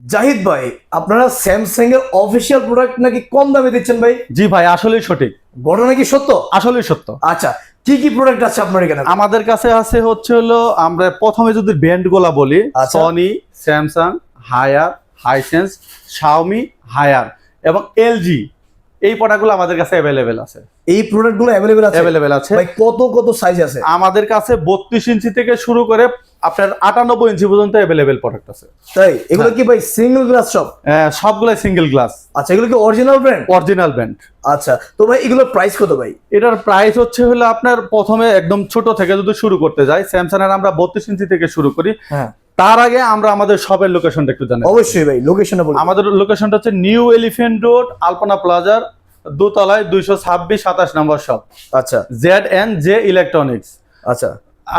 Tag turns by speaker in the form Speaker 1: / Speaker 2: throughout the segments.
Speaker 1: জাহিদ ভাই, আপনারা স্যামসাং এর অফিসিয়াল প্রোডাক্ট নাকি কম দামে দিচ্ছেন ভাই?
Speaker 2: জি ভাই, আসলেই সঠিক,
Speaker 1: ঘটনা কি সত্য?
Speaker 2: আসলেই সত্য।
Speaker 1: আচ্ছা, কি কি প্রোডাক্ট আছে আপনার এখানে?
Speaker 2: আমাদের কাছে আছে হচ্ছে হলো, আমরা প্রথমে যদি ব্র্যান্ড গুলা বলি,
Speaker 1: আচ্ছা।
Speaker 2: Sony, Samsung, Haier, Hisense, Xiaomi, Haier এবং এলজি, এই প্রোডাক্টগুলো আমাদের কাছে অ্যাভেলেবেল আছে।
Speaker 1: এই প্রোডাক্টগুলো অ্যাভেলেবেল আছে?
Speaker 2: অ্যাভেলেবেল আছে
Speaker 1: ভাই, কত কত সাইজ আছে?
Speaker 2: আমাদের কাছে 32 ইঞ্চি থেকে শুরু করে আপনার 98 ইঞ্চি পর্যন্ত অ্যাভেলেবেল প্রোডাক্ট আছে।
Speaker 1: তাই এগুলো কি ভাই সিঙ্গেল গ্লাস সব?
Speaker 2: সবগুলাই সিঙ্গেল গ্লাস।
Speaker 1: আচ্ছা, এগুলো কি অরিজিনাল ব্র্যান্ড?
Speaker 2: Original brand.
Speaker 1: আচ্ছা, তো ভাই এগুলোর প্রাইস কত ভাই?
Speaker 2: এটার প্রাইস হচ্ছে হলো আপনার প্রথমে একদম ছোট থেকে যদি শুরু করতে যাই, স্যামসাং এর আমরা 32 ইঞ্চি থেকে শুরু করি।
Speaker 1: হ্যাঁ,
Speaker 2: তার আগে আমরা আমাদের শপের লোকেশনটা একটু জানি।
Speaker 1: অবশ্যই ভাই, লোকেশনটা বলুন।
Speaker 2: আমাদের লোকেশনটা হচ্ছে নিউ এলিফ্যান্ট রোড, আলপনা প্লাজার, দোতলায় 226-27 নম্বর শপ,
Speaker 1: আচ্ছা
Speaker 2: ZNJ ইলেকট্রনিক্স।
Speaker 1: আচ্ছা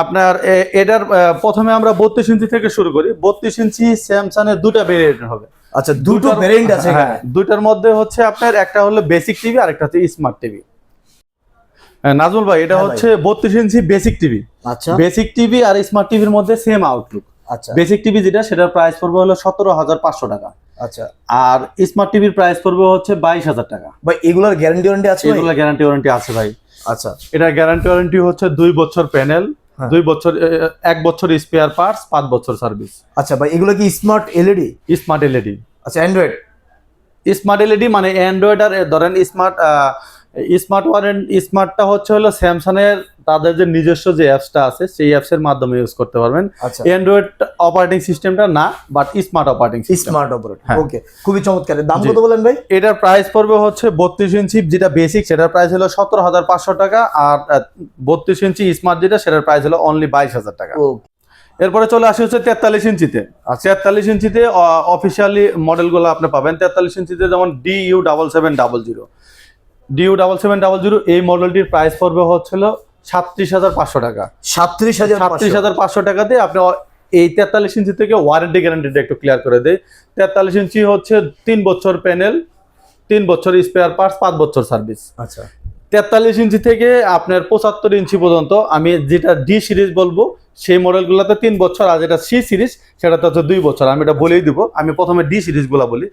Speaker 2: আপনার এটার প্রথমে আমরা 32 ইঞ্চি থেকে শুরু করি। 32 ইঞ্চি স্যামসাং এর দুটো ভেরিয়েন্ট হবে।
Speaker 1: আচ্ছা, দুটো ভেরিয়েন্ট আছে
Speaker 2: হ্যাঁ,
Speaker 1: এখানে?
Speaker 2: দুইটার মধ্যে হচ্ছে আপনার একটা হলো বেসিক টিভি আর একটা হচ্ছে স্মার্ট টিভি। নাজমুল ভাই, এটা
Speaker 1: হ্যাঁ
Speaker 2: হচ্ছে 32 ইঞ্চি বেসিক টিভি।
Speaker 1: আচ্ছা
Speaker 2: বেসিক টিভি আর স্মার্ট টিভির মধ্যে সেম আউটলুক।
Speaker 1: আচ্ছা
Speaker 2: বেসিক টিভি যেটা, সেটার প্রাইস পড়বে হলো 17,500 টাকা,
Speaker 1: আচ্ছা।
Speaker 2: আর স্মার্ট টিভির প্রাইস পড়বে হচ্ছে 22,000 টাকা।
Speaker 1: ভাই, এগুলোর গ্যারান্টি ওয়ারেন্টি আছে ভাই?
Speaker 2: এগুলো গ্যারান্টি ওয়ারেন্টি আছে ভাই।
Speaker 1: আচ্ছা
Speaker 2: এটা গ্যারান্টি ওয়ারেন্টি হচ্ছে 2 বছর প্যানেল,
Speaker 1: হ্যাঁ।
Speaker 2: 2 বছর 1 বছর স্পেয়ার পার্টস, 5 বছর সার্ভিস।
Speaker 1: আচ্ছা ভাই, এগুলো কি স্মার্ট এলইডি?
Speaker 2: Smart LED.
Speaker 1: আচ্ছা, অ্যান্ড্রয়েড?
Speaker 2: স্মার্ট এলইডি মানে অ্যান্ড্রয়েড। আর ধরেন স্মার্ট স্মার্টটা হচ্ছে হলো স্যামসাং এর তাদের যে নিজস্ব যে অ্যাপসটা আছে, সেই অ্যাপস এর মাধ্যমে ইউজ করতে পারবেন।
Speaker 1: আচ্ছা,
Speaker 2: অ্যান্ড্রয়েড অপারেটিং সিস্টেমটা না, but smart operating system.
Speaker 1: Smart operate.
Speaker 2: হ্যাঁ।
Speaker 1: ওকে, খুবই চমৎকার। দাম
Speaker 2: জি।
Speaker 1: কত বলেন ভাই?
Speaker 2: এটার প্রাইস পড়বে হচ্ছে 32 ইঞ্চি যেটা বেসিক, সেটার প্রাইস হলো 17,500 টাকা, আর 32 ইঞ্চি স্মার্ট যেটা, সেটার প্রাইস হলো অনলি 22,000 টাকা।
Speaker 1: ও,
Speaker 2: এরপরে চলে আসি হচ্ছে 43 ইঞ্চিতে। 43 ইঞ্চিতে অফিসিয়ালি মডেলগুলো আপনি পাবেন। 43 ইঞ্চিতে যেমন DU7700, DU7700 এই মডেলটির প্রাইস পড়বে হচ্ছিল 37,500 টাকা।
Speaker 1: 37,500
Speaker 2: টাকা দিয়ে আপনি এই 43 ইঞ্চি থেকে ওয়ারেন্টি গ্যারান্টিটা একটু ক্লিয়ার করে দেয়। 43 ইঞ্চি হচ্ছে 3 বছর প্যানেল, 3 বছর স্পেয়ার পার্টস, 5 বছর সার্ভিস।
Speaker 1: আচ্ছা
Speaker 2: 43 ইঞ্চি থেকে আপনার 75 ইঞ্চি পর্যন্ত আমি যেটা ডি সিরিজ বলবো, সেই মডেলগুলোতে 3 বছর, আর যেটা সি সিরিজ সেটাতে হচ্ছে 2 বছর। আমি এটা বলেই দিব। আমি প্রথমে ডি সিরিজগুলো বলি।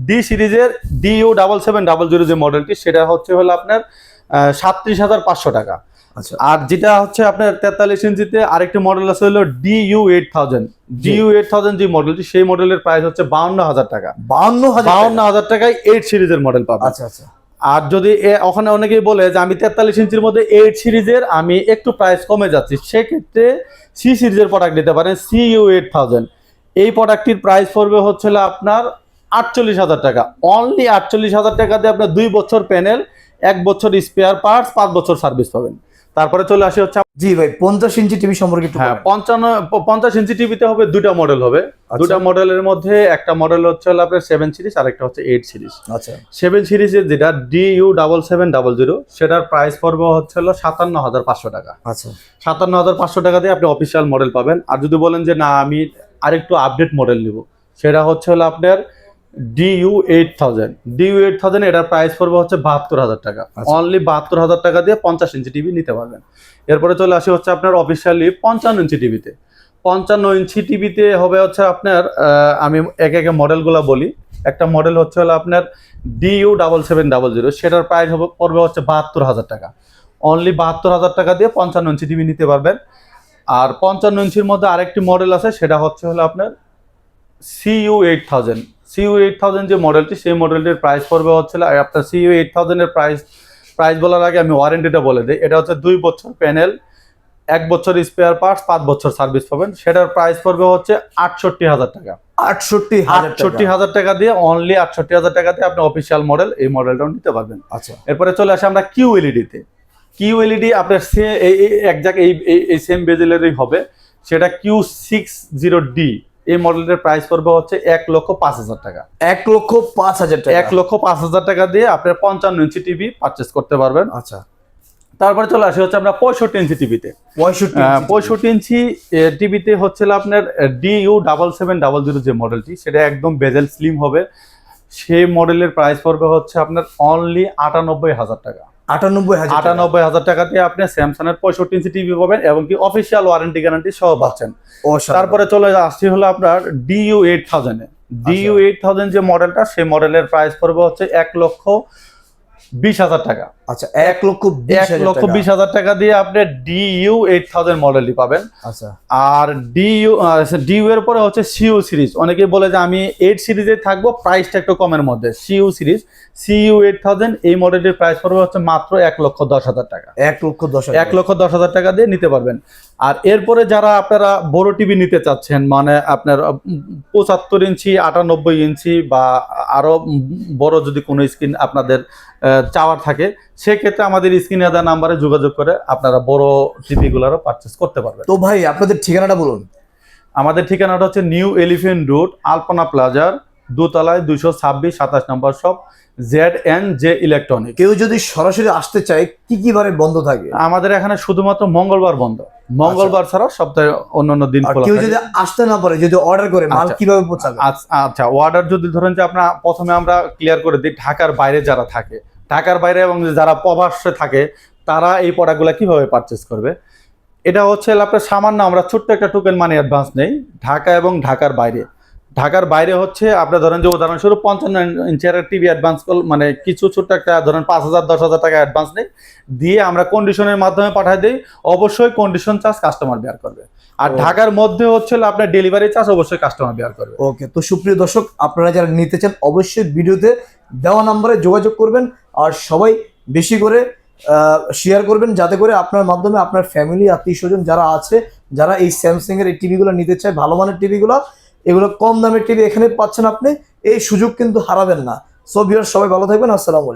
Speaker 2: ডি সিরিজের DU7700 যে মডেলটি, সেটা হচ্ছে হলো আপনার 37,500 টাকা।
Speaker 1: আচ্ছা
Speaker 2: আর যেটা হচ্ছে আপনার 43 ইঞ্চিতে আরেকটি মডেল আছে হলো DU8000। DU8000 যে মডেলটি, সেই মডেলের প্রাইস হচ্ছে 52,000 টাকা।
Speaker 1: 52,000
Speaker 2: টাকায় 8 সিরিজের মডেল পাবেন।
Speaker 1: আচ্ছা আচ্ছা
Speaker 2: আর যদি ওখানে অনেকেই বলে যে আমি 43 ইঞ্চির মধ্যে 8 সিরিজের আমি একটু প্রাইস কমে যাচ্ছি, সেক্ষেত্রে সি সিরিজের প্রোডাক্ট নিতে পারেন, CU8000। এই প্রোডাক্টটির প্রাইস পড়বে হচ্ছে আপনার 48,000 টাকা। অনলি 48,000 টাকা দিয়ে আপনার 2 বছর প্যানেল, 1 বছর স্পেয়ার পার্টস, 5 বছর সার্ভিস পাবেন। তারপরে চলে আসি হচ্ছে,
Speaker 1: জি ভাই, 50 ইঞ্চি টিভি সম্পর্কে একটু
Speaker 2: হ্যাঁ,
Speaker 1: বলেন।
Speaker 2: 50 ইঞ্চি টিভিতে হবে দুটা মডেল হবে।
Speaker 1: আচ্ছা।
Speaker 2: দুটা মডেলের মধ্যে একটা মডেল হচ্ছে হলো আপনার 7 সিরিজ, আর একটা হচ্ছে 8 সিরিজ।
Speaker 1: আচ্ছা
Speaker 2: 7 সিরিজের যেটা DU7700, সেটার প্রাইস পড়বে হচ্ছে হলো 57,500 টাকা।
Speaker 1: আচ্ছা
Speaker 2: 57,500 টাকা দিয়ে আপনি অফিসিয়াল মডেল পাবেন। আর যদি বলেন যে না, আমি আরেকটু আপডেট মডেল নিব, সেটা হচ্ছে হলো আপনার DU8000। এটার প্রাইস পড়বে হচ্ছে 72,000 টাকা।
Speaker 1: আচ্ছা।
Speaker 2: অনলি 72,000 টাকা দিয়ে 50 ইঞ্চি টিভি নিতে পারবেন। এরপরে চলে আসি হচ্ছে আপনার অফিসিয়ালি 55 ইঞ্চি টিভিতে। 55 ইঞ্চি টিভিতে হবে হচ্ছে আপনার, আমি একে একে মডেলগুলো বলি। একটা মডেল হচ্ছে হলো আপনার DU7700, সেটার প্রাইস পড়বে হচ্ছে 72,000 টাকা। অনলি 72,000 টাকা দিয়ে 55 ইঞ্চি টিভি নিতে পারবেন। আর 55 ইঞ্চির মধ্যে আরেকটি মডেল আছে, সেটা হচ্ছে হলো আপনার CU8000 যে মডেলটি, সেই মডেলটির প্রাইস পড়বে হচ্ছে আপনার CU8000 এর প্রাইস বলার আগে আমি ওয়ারেন্টিটা বলে দিই। এটা হচ্ছে 2 বছর প্যানেল, 1 বছর স্পেয়ার পার্টস, 5 বছর সার্ভিস পাবেন। সেটার প্রাইস পড়বে হচ্ছে 68,000 টাকা।
Speaker 1: 68,000
Speaker 2: টাকা দিয়ে, অনলি 68,000 টাকা দিয়ে আপনি অফিসিয়াল মডেল এই মডেলটাও নিতে পারবেন।
Speaker 1: আচ্ছা
Speaker 2: এরপরে চলে আসি আমরা QLED তে। QLED আপনার একজাক্ট এই সেম বেজেলেরই হবে, সেটা Q60D। এই মডেলের প্রাইস পড়বে হচ্ছে 1,05,000 টাকা।
Speaker 1: 1,05,000 টাকা।
Speaker 2: 1,05,000 টাকা দিয়ে আপনার 55 ইঞ্চি টিভি পারচেস করতে পারবেন।
Speaker 1: আচ্ছা,
Speaker 2: তারপরে চলে আসি হচ্ছে আমরা 65 ইঞ্চি টিভিতে। 65 ইঞ্চি টিভিতে হচ্ছে আপনার DU7700 যে মডেলটি, সেটা একদম বেজেল স্লিম হবে। সেই মডেলের প্রাইস পড়বে হচ্ছে আপনার অনলি 98,000 টাকা।
Speaker 1: 98,000
Speaker 2: টাকা দিয়ে আপনি স্যামসাং এর 65 ইঞ্চি টিভি পাবেন, এবং কি অফিসিয়াল ওয়ারেন্টি গ্যারান্টি সহ পাচ্ছেন। তারপরে চলে আসছি হলো আপনার DU8000 এ। DU8000 যে মডেলটা, সেই মডেলের প্রাইস পড়বে হচ্ছে 1,20,000 টাকা।
Speaker 1: আচ্ছা 1,20,000
Speaker 2: টাকা দিয়ে আপনি DU8000 মডেলটি পাবেন।
Speaker 1: আচ্ছা
Speaker 2: আর ডিউ এর পরে হচ্ছে সিইউ সিরিজ। অনেকেই বলে যে আমি 8 সিরিজে থাকবো, প্রাইসটা একটু কমের মধ্যে। সিইউ সিরিজ CU8000 এই মডেলটির প্রাইস পড়বে হচ্ছে মাত্র 1,10,000 টাকা।
Speaker 1: 1,10,000
Speaker 2: 1,10,000 টাকা দিয়ে নিতে পারবেন। আর এরপরে যারা আপনারা বড় টিভি নিতে চাচ্ছেন, মানে আপনার 75 ইঞ্চি, 98 ইঞ্চি বা আরো বড় যদি কোনো স্ক্রিন আপনাদের চাওয়ার থাকে, সেক্ষেত্রে আমাদের স্ক্রিনে দেওয়া নাম্বারে যোগাযোগ করে আপনারা বড় টিভিগুলোরও পারচেস করতে পারবেন।
Speaker 1: তো ভাই আপনাদের ঠিকানাটা বলুন।
Speaker 2: আমাদের ঠিকানাটা হচ্ছে নিউ এলিফ্যান্ট রোড, আলপনা প্লাজার, দোতলায় 226-27 নম্বর শপ, ZNJ ইলেকট্রনিক।
Speaker 1: কেউ যদি সরাসরি আসতে চায় কি কি বারে বন্ধ থাকে?
Speaker 2: আমাদের এখানে শুধুমাত্র মঙ্গলবার বন্ধ, মঙ্গলবার ছাড়া সপ্তাহে অন্যান্য দিন
Speaker 1: আর
Speaker 2: খোলা
Speaker 1: কেউ
Speaker 2: থাকে।
Speaker 1: যদি আসতে না পারে, যদি অর্ডার করে, মাল
Speaker 2: আচ্ছা।
Speaker 1: কিভাবে পৌঁছাবে?
Speaker 2: আচ্ছা, অর্ডার যদি ধরেন যে আপনার, প্রথমে আমরা ক্লিয়ার করে দিই ঢাকার বাইরে যারা থাকে, ঢাকার বাইরে এবং যারা প্রবাসে থাকে, তারা এই প্রোডাক্টগুলো কিভাবে পারচেস করবে। এটা হচ্ছে আপনার সামান্য আমরা ছোট্ট একটা টোকেন মানি অ্যাডভান্স নেই ঢাকা এবং ঢাকার বাইরে। ঢাকার বাইরে হচ্ছে আপনার ধরেন যে উদাহরণস্বরূপ 55 ইঞ্চের টিভি অ্যাডভান্স মানে কিছু ছোট্ট একটা ধরেন 5,000-10,000 টাকা অ্যাডভান্স নেই, দিয়ে আমরা কন্ডিশনের মাধ্যমে পাঠিয়ে দিই। অবশ্যই কন্ডিশন চার্জ কাস্টমার বেয়ার করবে। আর ঢাকার মধ্যে হচ্ছে আপনার ডেলিভারি চার্জ অবশ্যই কাস্টমার বেয়ার করবে।
Speaker 1: ওকে, তো সুপ্রিয় দর্শক, আপনারা যারা নিতে চান অবশ্যই ভিডিওতে দেওয়া নম্বরে যোগাযোগ করবেন। আর সবাই বেশি করে শেয়ার করবেন, যাতে করে আপনার মাধ্যমে আপনার ফ্যামিলি, আত্মীয় স্বজন যারা আছে, যারা এই স্যামসাং এর এই টিভিগুলো নিতে চায়, ভালো মানের টিভিগুলো, এগুলো কম দামের টিভি এখানে পাচ্ছেন আপনি। এই সুযোগ কিন্তু হারাবেন না। সো ভিউয়ার্স, সবাই ভালো থাকবেন। আসসালামু আলাইকুম।